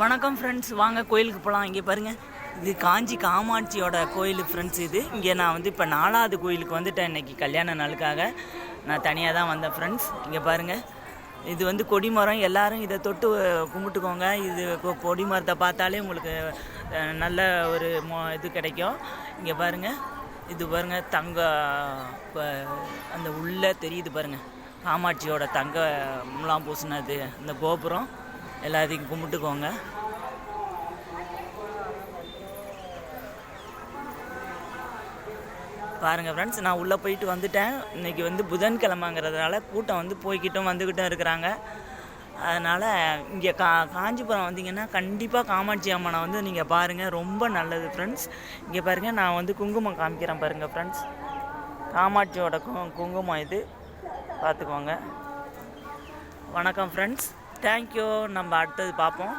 வணக்கம் ஃப்ரெண்ட்ஸ், வாங்க கோயிலுக்கு போகலாம். இங்கே பாருங்கள், இது காஞ்சி காமாட்சியோட கோயில் ஃப்ரெண்ட்ஸ். இது இங்கே நான் வந்து இப்போ 4வது கோயிலுக்கு வந்துட்டேன். இன்றைக்கி கல்யாண நாளுக்காக நான் தனியாக தான் வந்தேன் ஃப்ரெண்ட்ஸ். இங்கே பாருங்கள், இது வந்து கொடிமரம். எல்லோரும் இதை தொட்டு கும்பிட்டுக்கோங்க. இது கொடிமரத்தை பார்த்தாலே உங்களுக்கு நல்ல ஒரு இது கிடைக்கும். இங்கே பாருங்கள், இது பாருங்கள், அந்த உள்ளே தெரியுது பாருங்கள், காமாட்சியோட தங்கம்லாம் பூசினது அந்த கோபுரம். எல்லாத்தையும் கும்பிட்டுக்கோங்க. பாருங்கள் ஃப்ரெண்ட்ஸ், நான் உள்ளே போயிட்டு வந்துட்டேன். இன்றைக்கி வந்து புதன்கிழமைங்கிறதுனால கூட்டம் வந்து போய்கிட்டும் வந்துக்கிட்டும் இருக்கிறாங்க. அதனால் இங்கே காஞ்சிபுரம் வந்தீங்கன்னா கண்டிப்பாக காமாட்சி அம்மனை வந்து நீங்கள் பாருங்கள், ரொம்ப நல்லது ஃப்ரெண்ட்ஸ். இங்கே பாருங்கள், நான் வந்து குங்குமம் காமிக்கிறேன் பாருங்கள் ஃப்ரெண்ட்ஸ். காமாட்சியோட குங்குமம் இது, பார்த்துக்கோங்க. வணக்கம் ஃப்ரெண்ட்ஸ், தேங்க்யூ. நம்ம அடுத்தது பார்ப்போம்.